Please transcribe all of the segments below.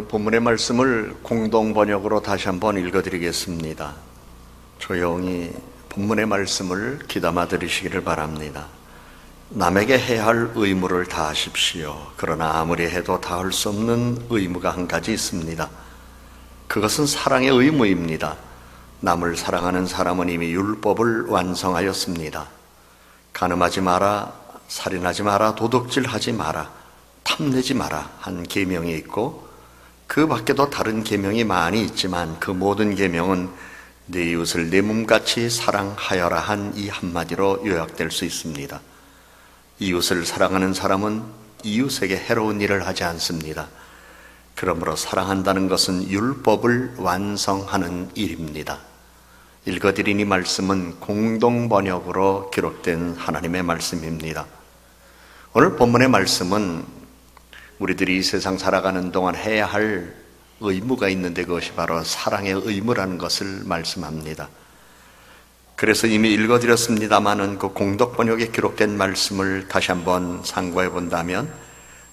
오늘 본문의 말씀을 공동 번역으로 다시 한번 읽어드리겠습니다. 조용히 본문의 말씀을 귀담아 들으시기를 바랍니다. 남에게 해야 할 의무를 다하십시오. 그러나 아무리 해도 다할 수 없는 의무가 한 가지 있습니다. 그것은 사랑의 의무입니다. 남을 사랑하는 사람은 이미 율법을 완성하였습니다. 간음하지 마라, 살인하지 마라, 도둑질하지 마라, 탐내지 마라 한 계명이 있고 그 밖에도 다른 계명이 많이 있지만 그 모든 계명은 네 이웃을 내 몸같이 사랑하여라 한 이 한마디로 요약될 수 있습니다. 이웃을 사랑하는 사람은 이웃에게 해로운 일을 하지 않습니다. 그러므로 사랑한다는 것은 율법을 완성하는 일입니다. 읽어드린 이 말씀은 공동 번역으로 기록된 하나님의 말씀입니다. 오늘 본문의 말씀은 우리들이 이 세상 살아가는 동안 해야 할 의무가 있는데 그것이 바로 사랑의 의무라는 것을 말씀합니다. 그래서 이미 읽어드렸습니다마는 그 공동 번역에 기록된 말씀을 다시 한번 상고해 본다면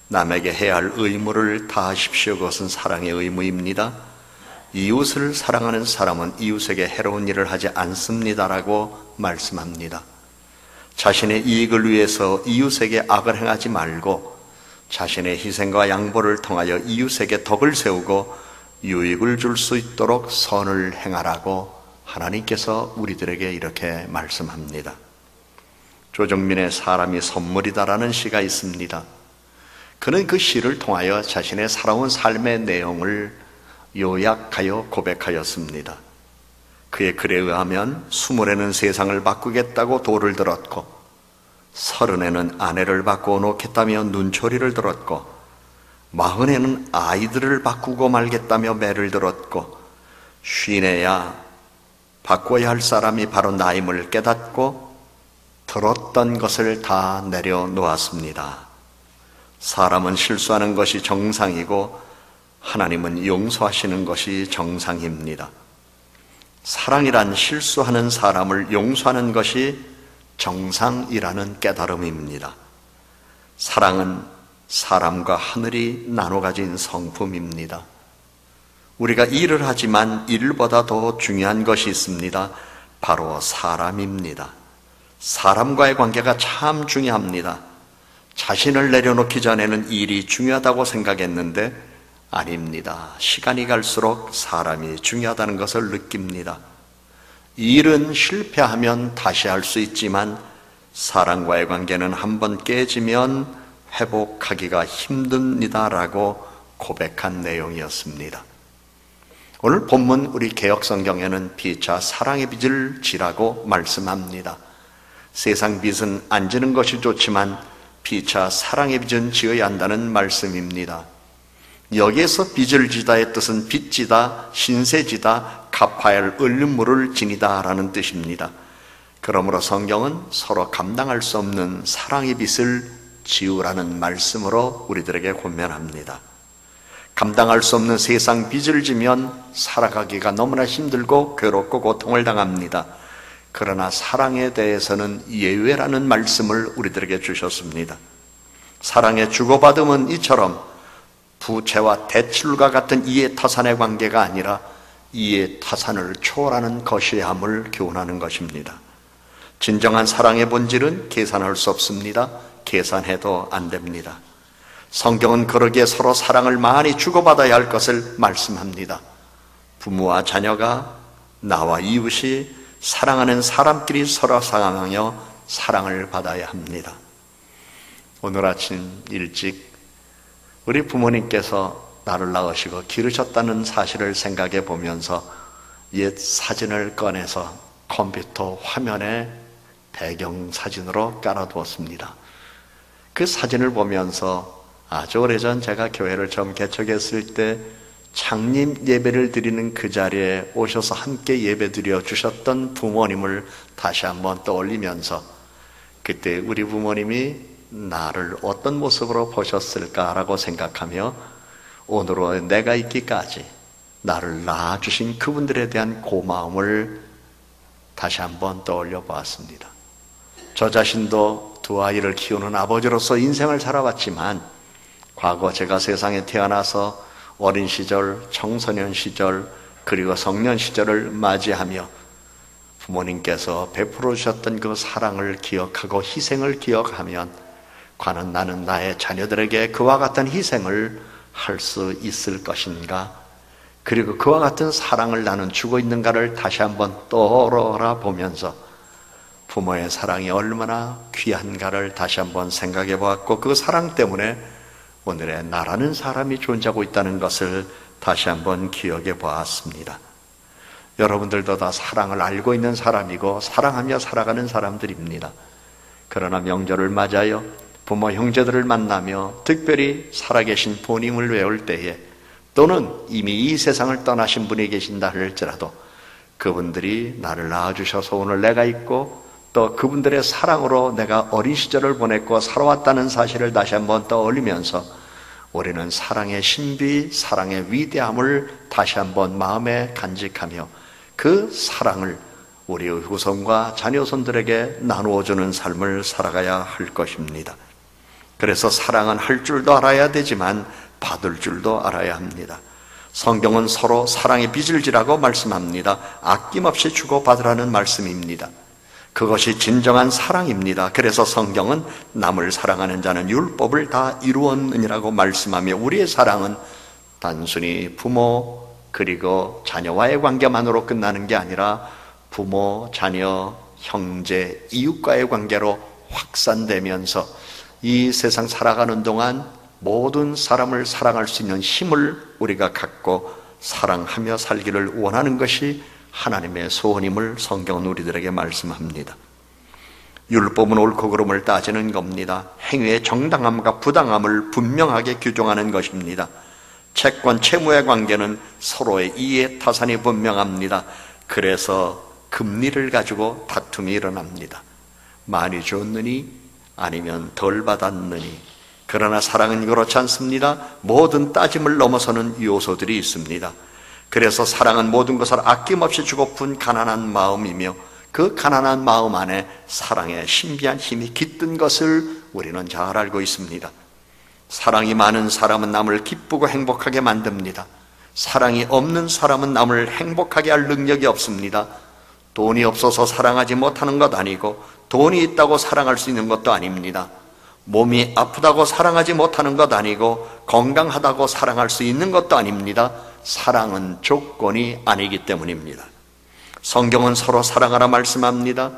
남에게 해야 할 의무를 다하십시오. 그것은 사랑의 의무입니다. 이웃을 사랑하는 사람은 이웃에게 해로운 일을 하지 않습니다라고 말씀합니다. 자신의 이익을 위해서 이웃에게 악을 행하지 말고 자신의 희생과 양보를 통하여 이웃에게 덕을 세우고 유익을 줄 수 있도록 선을 행하라고 하나님께서 우리들에게 이렇게 말씀합니다. 조정민의 사람이 선물이다라는 시가 있습니다. 그는 그 시를 통하여 자신의 살아온 삶의 내용을 요약하여 고백하였습니다. 그의 글에 의하면 20에는 세상을 바꾸겠다고 도를 들었고 30에는 아내를 바꾸어 놓겠다며 눈초리를 들었고 40에는 아이들을 바꾸고 말겠다며 매를 들었고 50에야 바꿔야 할 사람이 바로 나임을 깨닫고 들었던 것을 다 내려놓았습니다. 사람은 실수하는 것이 정상이고 하나님은 용서하시는 것이 정상입니다. 사랑이란 실수하는 사람을 용서하는 것이 정상이라는 깨달음입니다. 사랑은 사람과 하늘이 나눠 가진 성품입니다. 우리가 일을 하지만 일보다 더 중요한 것이 있습니다. 바로 사람입니다. 사람과의 관계가 참 중요합니다. 자신을 내려놓기 전에는 일이 중요하다고 생각했는데 아닙니다. 시간이 갈수록 사람이 중요하다는 것을 느낍니다. 일은 실패하면 다시 할 수 있지만 사람과의 관계는 한번 깨지면 회복하기가 힘듭니다라고 고백한 내용이었습니다. 오늘 본문 우리 개역성경에는 피차 사랑의 빚을 지라고 말씀합니다. 세상 빚은 안 지는 것이 좋지만 피차 사랑의 빚은 지어야 한다는 말씀입니다. 여기에서 빚을 지다의 뜻은 빚지다, 신세지다, 갚아야 할 을물을 지니다 라는 뜻입니다. 그러므로 성경은 서로 감당할 수 없는 사랑의 빚을 지우라는 말씀으로 우리들에게 권면합니다. 감당할 수 없는 세상 빚을 지면 살아가기가 너무나 힘들고 괴롭고 고통을 당합니다. 그러나 사랑에 대해서는 예외라는 말씀을 우리들에게 주셨습니다. 사랑의 주고받음은 이처럼 부채와 대출과 같은 이해타산의 관계가 아니라 이해타산을 초월하는 것이야 함을 교훈하는 것입니다. 진정한 사랑의 본질은 계산할 수 없습니다. 계산해도 안 됩니다. 성경은 그러기에 서로 사랑을 많이 주고받아야 할 것을 말씀합니다. 부모와 자녀가 나와 이웃이 사랑하는 사람끼리 서로 사랑하며 사랑을 받아야 합니다. 오늘 아침 일찍 우리 부모님께서 나를 낳으시고 기르셨다는 사실을 생각해 보면서 옛 사진을 꺼내서 컴퓨터 화면에 배경사진으로 깔아두었습니다. 그 사진을 보면서 아주 오래전 제가 교회를 처음 개척했을 때 창립 예배를 드리는 그 자리에 오셔서 함께 예배 드려 주셨던 부모님을 다시 한번 떠올리면서 그때 우리 부모님이 나를 어떤 모습으로 보셨을까라고 생각하며 오늘로 내가 있기까지 나를 낳아주신 그분들에 대한 고마움을 다시 한번 떠올려 보았습니다. 저 자신도 두 아이를 키우는 아버지로서 인생을 살아왔지만 과거 제가 세상에 태어나서 어린 시절, 청소년 시절, 그리고 성년 시절을 맞이하며 부모님께서 베풀어 주셨던 그 사랑을 기억하고 희생을 기억하면 과연 나는 나의 자녀들에게 그와 같은 희생을 할 수 있을 것인가? 그리고 그와 같은 사랑을 나는 주고 있는가를 다시 한번 떠올아보면서 부모의 사랑이 얼마나 귀한가를 다시 한번 생각해 보았고, 그 사랑 때문에 오늘의 나라는 사람이 존재하고 있다는 것을 다시 한번 기억해 보았습니다. 여러분들도 다 사랑을 알고 있는 사람이고 사랑하며 살아가는 사람들입니다. 그러나 명절을 맞아요 부모 형제들을 만나며 특별히 살아계신 부모님을 외울 때에, 또는 이미 이 세상을 떠나신 분이 계신다 할지라도 그분들이 나를 낳아주셔서 오늘 내가 있고, 또 그분들의 사랑으로 내가 어린 시절을 보냈고 살아왔다는 사실을 다시 한번 떠올리면서 우리는 사랑의 신비, 사랑의 위대함을 다시 한번 마음에 간직하며 그 사랑을 우리의 후손과 자녀손들에게 나누어주는 삶을 살아가야 할 것입니다. 그래서 사랑은 할 줄도 알아야 되지만 받을 줄도 알아야 합니다. 성경은 서로 사랑의 빚을 지라고 말씀합니다. 아낌없이 주고받으라는 말씀입니다. 그것이 진정한 사랑입니다. 그래서 성경은 남을 사랑하는 자는 율법을 다 이루었느니라고 말씀하며, 우리의 사랑은 단순히 부모 그리고 자녀와의 관계만으로 끝나는 게 아니라 부모, 자녀, 형제, 이웃과의 관계로 확산되면서 이 세상 살아가는 동안 모든 사람을 사랑할 수 있는 힘을 우리가 갖고 사랑하며 살기를 원하는 것이 하나님의 소원임을 성경은 우리들에게 말씀합니다. 율법은 옳고 그름을 따지는 겁니다. 행위의 정당함과 부당함을 분명하게 규정하는 것입니다. 채권, 채무의 관계는 서로의 이해 타산이 분명합니다. 그래서 금리를 가지고 다툼이 일어납니다. 많이 줬느니 아니면 덜 받았느니. 그러나 사랑은 그렇지 않습니다. 모든 따짐을 넘어서는 요소들이 있습니다. 그래서 사랑은 모든 것을 아낌없이 주고픈 가난한 마음이며, 그 가난한 마음 안에 사랑의 신비한 힘이 깃든 것을 우리는 잘 알고 있습니다. 사랑이 많은 사람은 남을 기쁘고 행복하게 만듭니다. 사랑이 없는 사람은 남을 행복하게 할 능력이 없습니다. 돈이 없어서 사랑하지 못하는 것 아니고, 돈이 있다고 사랑할 수 있는 것도 아닙니다. 몸이 아프다고 사랑하지 못하는 것 아니고, 건강하다고 사랑할 수 있는 것도 아닙니다. 사랑은 조건이 아니기 때문입니다. 성경은 서로 사랑하라 말씀합니다.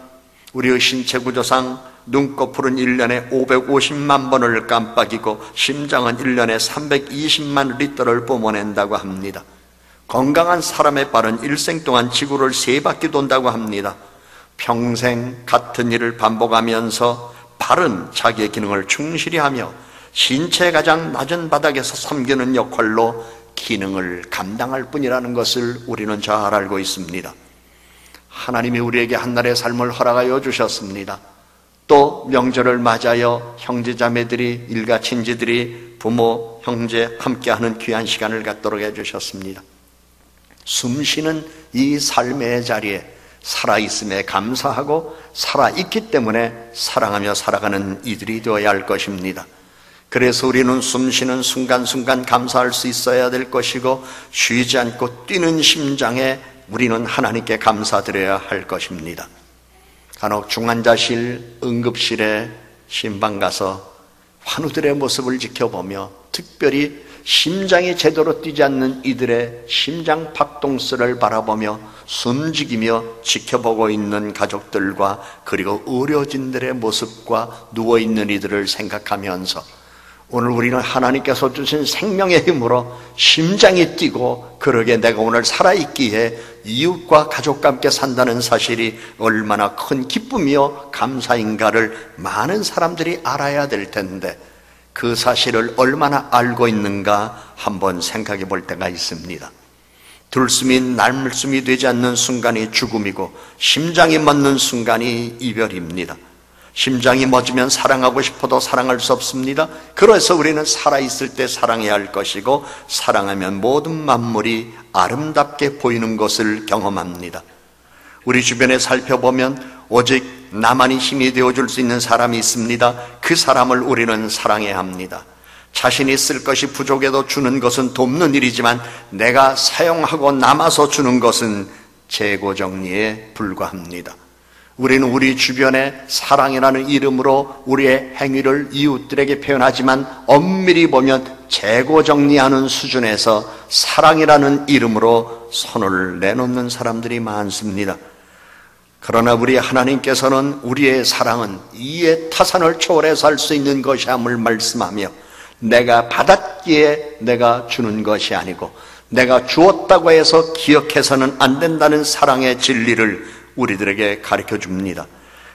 우리의 신체 구조상 눈꺼풀은 1년에 550만 번을 깜빡이고 심장은 1년에 320만 리터를 뿜어낸다고 합니다. 건강한 사람의 발은 일생 동안 지구를 3바퀴 돈다고 합니다. 평생 같은 일을 반복하면서 발은 자기의 기능을 충실히 하며 신체의 가장 낮은 바닥에서 섬기는 역할로 기능을 감당할 뿐이라는 것을 우리는 잘 알고 있습니다. 하나님이 우리에게 한날의 삶을 허락하여 주셨습니다. 또 명절을 맞아요 형제자매들이, 일가 친지들이, 부모, 형제 함께하는 귀한 시간을 갖도록 해주셨습니다. 숨쉬는 이 삶의 자리에 살아있음에 감사하고 살아있기 때문에 사랑하며 살아가는 이들이 되어야 할 것입니다. 그래서 우리는 숨쉬는 순간순간 감사할 수 있어야 될 것이고, 쉬지 않고 뛰는 심장에 우리는 하나님께 감사드려야 할 것입니다. 간혹 중환자실, 응급실에 신방 가서 환우들의 모습을 지켜보며, 특별히 심장이 제대로 뛰지 않는 이들의 심장 박동수를 바라보며 숨지기며 지켜보고 있는 가족들과, 그리고 의료진들의 모습과 누워있는 이들을 생각하면서 오늘 우리는 하나님께서 주신 생명의 힘으로 심장이 뛰고, 그러게 내가 오늘 살아있기에 이웃과 가족과 함께 산다는 사실이 얼마나 큰 기쁨이요 감사인가를 많은 사람들이 알아야 될 텐데, 그 사실을 얼마나 알고 있는가 한번 생각해 볼 때가 있습니다. 들숨이 날숨이 되지 않는 순간이 죽음이고, 심장이 멎는 순간이 이별입니다. 심장이 멎으면 사랑하고 싶어도 사랑할 수 없습니다. 그래서 우리는 살아있을 때 사랑해야 할 것이고, 사랑하면 모든 만물이 아름답게 보이는 것을 경험합니다. 우리 주변에 살펴보면 오직 나만이 힘이 되어줄 수 있는 사람이 있습니다. 그 사람을 우리는 사랑해야 합니다. 자신이 쓸 것이 부족해도 주는 것은 돕는 일이지만 내가 사용하고 남아서 주는 것은 재고 정리에 불과합니다. 우리는 우리 주변에 사랑이라는 이름으로 우리의 행위를 이웃들에게 표현하지만 엄밀히 보면 재고 정리하는 수준에서 사랑이라는 이름으로 손을 내놓는 사람들이 많습니다. 그러나 우리 하나님께서는 우리의 사랑은 이의 타산을 초월해서 할 수 있는 것이함을 말씀하며 내가 받았기에 내가 주는 것이 아니고 내가 주었다고 해서 기억해서는 안 된다는 사랑의 진리를 우리들에게 가르쳐 줍니다.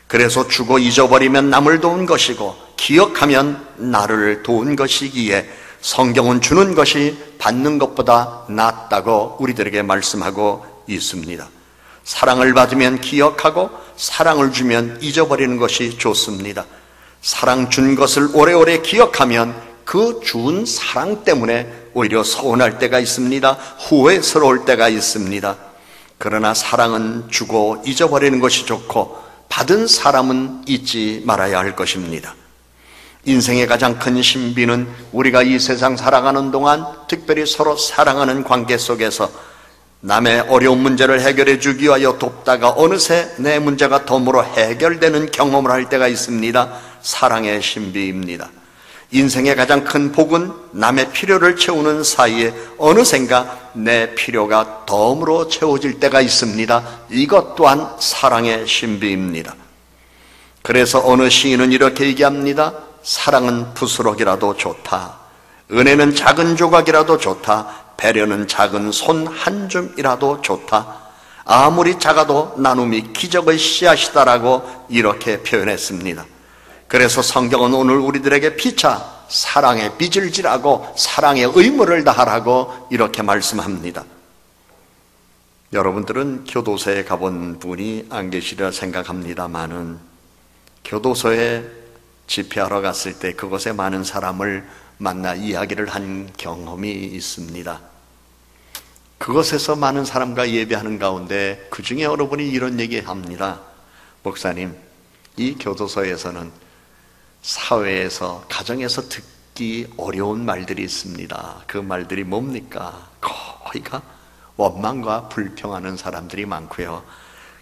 그래서 주고 잊어버리면 남을 도운 것이고 기억하면 나를 도운 것이기에 성경은 주는 것이 받는 것보다 낫다고 우리들에게 말씀하고 있습니다. 사랑을 받으면 기억하고 사랑을 주면 잊어버리는 것이 좋습니다. 사랑 준 것을 오래오래 기억하면 그 준 사랑 때문에 오히려 서운할 때가 있습니다. 후회스러울 때가 있습니다. 그러나 사랑은 주고 잊어버리는 것이 좋고 받은 사람은 잊지 말아야 할 것입니다. 인생의 가장 큰 신비는 우리가 이 세상 살아가는 동안 특별히 서로 사랑하는 관계 속에서 남의 어려운 문제를 해결해 주기 위하여 돕다가 어느새 내 문제가 덤으로 해결되는 경험을 할 때가 있습니다. 사랑의 신비입니다. 인생의 가장 큰 복은 남의 필요를 채우는 사이에 어느샌가 내 필요가 덤으로 채워질 때가 있습니다. 이것 또한 사랑의 신비입니다. 그래서 어느 시인은 이렇게 얘기합니다. 사랑은 부스럭이라도 좋다. 은혜는 작은 조각이라도 좋다. 배려는 작은 손 한 줌이라도 좋다. 아무리 작아도 나눔이 기적의 씨앗이다라고 이렇게 표현했습니다. 그래서 성경은 오늘 우리들에게 피차 사랑의 빚을 지라고 사랑의 의무를 다하라고 이렇게 말씀합니다. 여러분들은 교도소에 가본 분이 안 계시리라 생각합니다마는 교도소에 집회하러 갔을 때 그곳에 많은 사람을 만나 이야기를 한 경험이 있습니다. 그곳에서 많은 사람과 예배하는 가운데 그 중에 어느 분이 이런 얘기합니다. 목사님, 이 교도소에서는 사회에서, 가정에서 듣기 어려운 말들이 있습니다. 그 말들이 뭡니까? 거의가 원망과 불평하는 사람들이 많고요.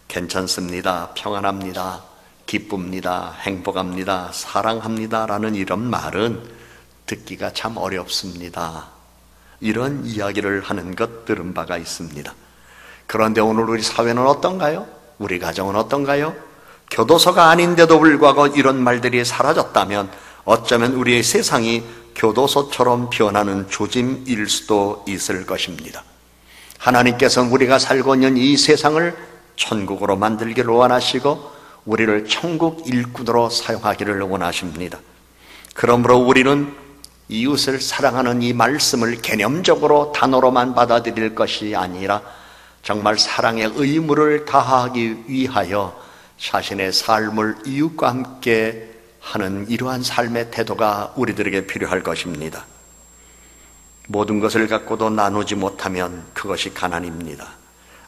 괜찮습니다. 평안합니다. 기쁩니다. 행복합니다. 사랑합니다. 라는 이런 말은 듣기가 참 어렵습니다. 이런 이야기를 하는 것 들은 바가 있습니다. 그런데 오늘 우리 사회는 어떤가요? 우리 가정은 어떤가요? 교도소가 아닌데도 불구하고 이런 말들이 사라졌다면 어쩌면 우리의 세상이 교도소처럼 변하는 조짐일 수도 있을 것입니다. 하나님께서는 우리가 살고 있는 이 세상을 천국으로 만들기를 원하시고 우리를 천국 일꾼으로 사용하기를 원하십니다. 그러므로 우리는 이웃을 사랑하는 이 말씀을 개념적으로 단어로만 받아들일 것이 아니라 정말 사랑의 의무를 다하기 위하여 자신의 삶을 이웃과 함께 하는 이러한 삶의 태도가 우리들에게 필요할 것입니다. 모든 것을 갖고도 나누지 못하면 그것이 가난입니다.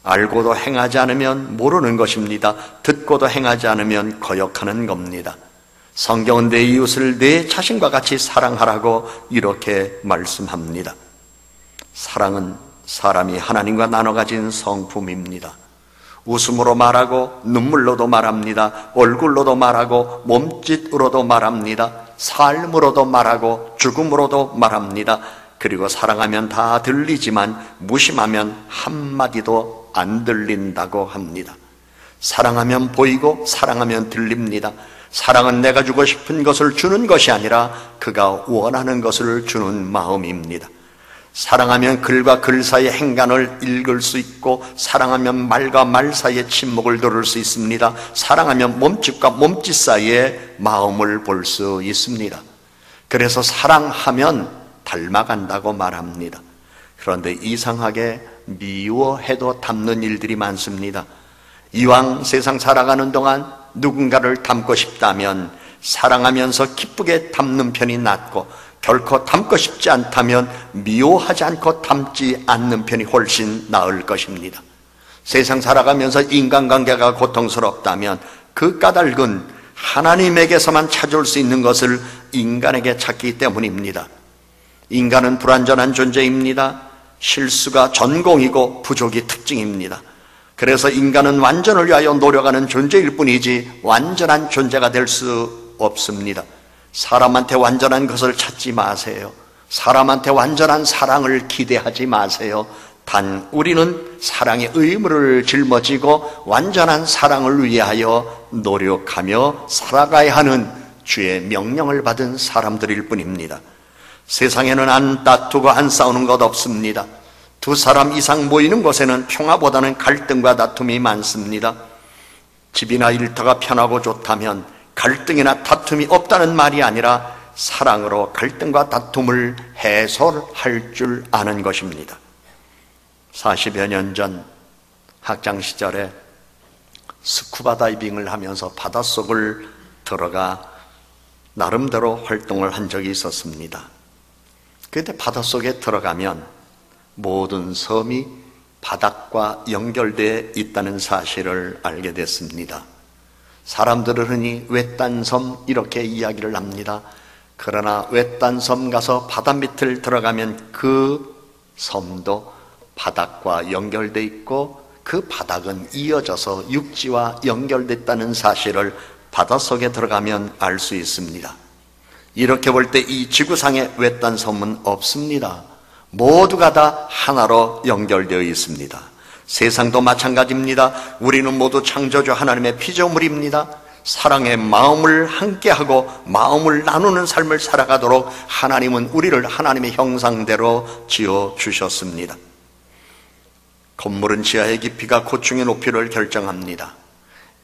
알고도 행하지 않으면 모르는 것입니다. 듣고도 행하지 않으면 거역하는 겁니다. 성경은 내 이웃을 내 자신과 같이 사랑하라고 이렇게 말씀합니다. 사랑은 사람이 하나님과 나눠 가진 성품입니다. 웃음으로 말하고 눈물로도 말합니다. 얼굴로도 말하고 몸짓으로도 말합니다. 삶으로도 말하고 죽음으로도 말합니다. 그리고 사랑하면 다 들리지만 무심하면 한마디도 안 들린다고 합니다. 사랑하면 보이고 사랑하면 들립니다. 사랑은 내가 주고 싶은 것을 주는 것이 아니라 그가 원하는 것을 주는 마음입니다. 사랑하면 글과 글 사이의 행간을 읽을 수 있고 사랑하면 말과 말 사이의 침묵을 들을 수 있습니다. 사랑하면 몸짓과 몸짓 사이의 마음을 볼 수 있습니다. 그래서 사랑하면 닮아간다고 말합니다. 그런데 이상하게 미워해도 닮는 일들이 많습니다. 이왕 세상 살아가는 동안 누군가를 닮고 싶다면 사랑하면서 기쁘게 닮는 편이 낫고 결코 닮고 싶지 않다면 미워하지 않고 닮지 않는 편이 훨씬 나을 것입니다. 세상 살아가면서 인간관계가 고통스럽다면 그 까닭은 하나님에게서만 찾을 수 있는 것을 인간에게 찾기 때문입니다. 인간은 불완전한 존재입니다. 실수가 전공이고 부족이 특징입니다. 그래서 인간은 완전을 위하여 노력하는 존재일 뿐이지 완전한 존재가 될 수 없습니다. 사람한테 완전한 것을 찾지 마세요. 사람한테 완전한 사랑을 기대하지 마세요. 단 우리는 사랑의 의무를 짊어지고 완전한 사랑을 위하여 노력하며 살아가야 하는 주의 명령을 받은 사람들일 뿐입니다. 세상에는 안 다투고 안 싸우는 것 없습니다. 두 사람 이상 모이는 곳에는 평화보다는 갈등과 다툼이 많습니다. 집이나 일터가 편하고 좋다면 갈등이나 다툼이 없다는 말이 아니라 사랑으로 갈등과 다툼을 해소할 줄 아는 것입니다. 40여 년 전 학창시절에 스쿠버 다이빙을 하면서 바닷속을 들어가 나름대로 활동을 한 적이 있었습니다. 그때 바닷속에 들어가면 모든 섬이 바닥과 연결되어 있다는 사실을 알게 됐습니다. 사람들은 흔히 외딴 섬 이렇게 이야기를 합니다. 그러나 외딴 섬 가서 바다 밑을 들어가면 그 섬도 바닥과 연결되어 있고 그 바닥은 이어져서 육지와 연결됐다는 사실을 바닷속에 들어가면 알 수 있습니다. 이렇게 볼 때 이 지구상에 외딴 섬은 없습니다. 모두가 다 하나로 연결되어 있습니다. 세상도 마찬가지입니다. 우리는 모두 창조주 하나님의 피조물입니다. 사랑의 마음을 함께하고 마음을 나누는 삶을 살아가도록 하나님은 우리를 하나님의 형상대로 지어주셨습니다. 건물은 지하의 깊이가 고층의 높이를 결정합니다.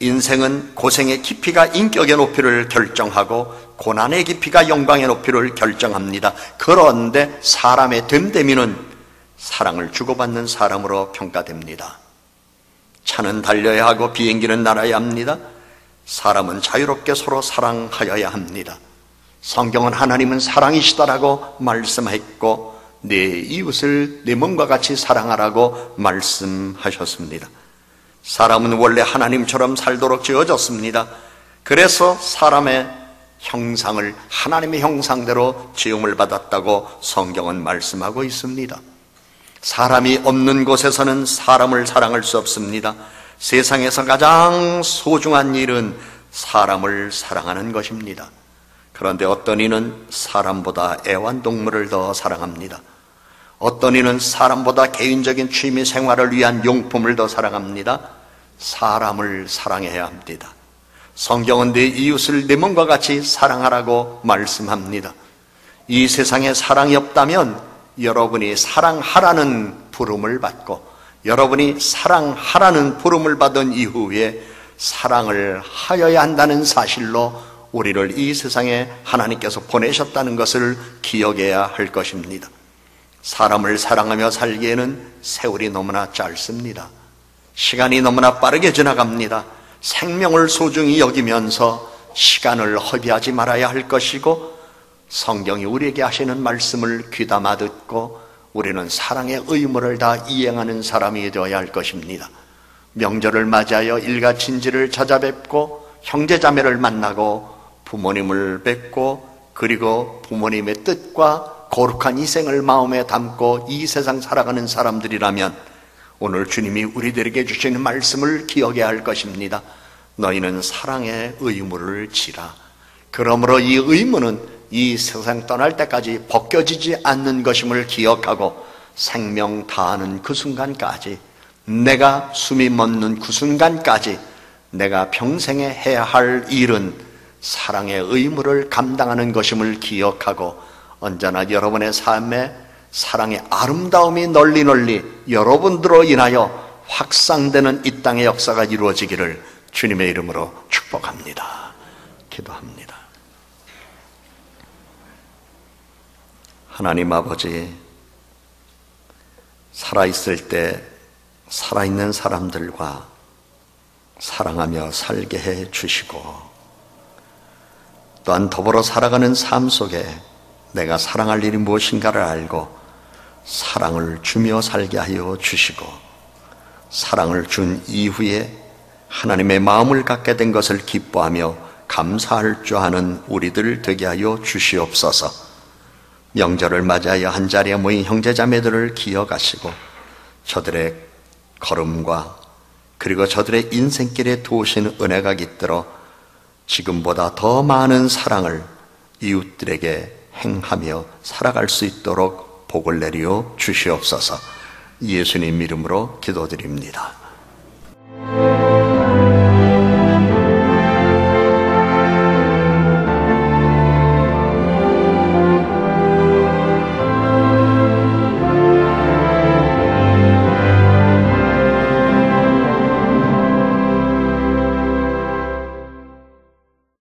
인생은 고생의 깊이가 인격의 높이를 결정하고 고난의 깊이가 영광의 높이를 결정합니다. 그런데 사람의 됨됨이는 사랑을 주고받는 사람으로 평가됩니다. 차는 달려야 하고 비행기는 날아야 합니다. 사람은 자유롭게 서로 사랑하여야 합니다. 성경은 하나님은 사랑이시다라고 말씀했고 내 이웃을 내 몸과 같이 사랑하라고 말씀하셨습니다. 사람은 원래 하나님처럼 살도록 지어졌습니다. 그래서 사람의 형상을 하나님의 형상대로 지음을 받았다고 성경은 말씀하고 있습니다. 사람이 없는 곳에서는 사람을 사랑할 수 없습니다. 세상에서 가장 소중한 일은 사람을 사랑하는 것입니다. 그런데 어떤 이는 사람보다 애완동물을 더 사랑합니다. 어떤 이는 사람보다 개인적인 취미 생활을 위한 용품을 더 사랑합니다. 사람을 사랑해야 합니다. 성경은 내 이웃을 내 몸과 같이 사랑하라고 말씀합니다. 이 세상에 사랑이 없다면 여러분이 사랑하라는 부름을 받고 여러분이 사랑하라는 부름을 받은 이후에 사랑을 하여야 한다는 사실로 우리를 이 세상에 하나님께서 보내셨다는 것을 기억해야 할 것입니다. 사람을 사랑하며 살기에는 세월이 너무나 짧습니다. 시간이 너무나 빠르게 지나갑니다. 생명을 소중히 여기면서 시간을 허비하지 말아야 할 것이고 성경이 우리에게 하시는 말씀을 귀담아 듣고 우리는 사랑의 의무를 다 이행하는 사람이 되어야 할 것입니다. 명절을 맞이하여 일가 친지를 찾아뵙고 형제자매를 만나고 부모님을 뵙고 그리고 부모님의 뜻과 거룩한 희생을 마음에 담고 이 세상 살아가는 사람들이라면 오늘 주님이 우리들에게 주시는 말씀을 기억해야 할 것입니다. 너희는 사랑의 의무를 지라. 그러므로 이 의무는 이 세상 떠날 때까지 벗겨지지 않는 것임을 기억하고 생명 다하는 그 순간까지 내가 숨이 멎는 그 순간까지 내가 평생에 해야 할 일은 사랑의 의무를 감당하는 것임을 기억하고 언제나 여러분의 삶에 사랑의 아름다움이 널리 여러분들로 인하여 확산되는 이 땅의 역사가 이루어지기를 주님의 이름으로 축복합니다. 기도합니다. 하나님 아버지, 살아있을 때 살아있는 사람들과 사랑하며 살게 해 주시고 또한 더불어 살아가는 삶 속에 내가 사랑할 일이 무엇인가를 알고 사랑을 주며 살게 하여 주시고 사랑을 준 이후에 하나님의 마음을 갖게 된 것을 기뻐하며 감사할 줄 아는 우리들 되게 하여 주시옵소서. 명절을 맞이하여 한자리에 모인 형제자매들을 기억하시고 저들의 걸음과 그리고 저들의 인생길에 두으신 은혜가 깃들어 지금보다 더 많은 사랑을 이웃들에게 행하며 살아갈 수 있도록 복을 내리어 주시옵소서. 예수님 이름으로 기도드립니다.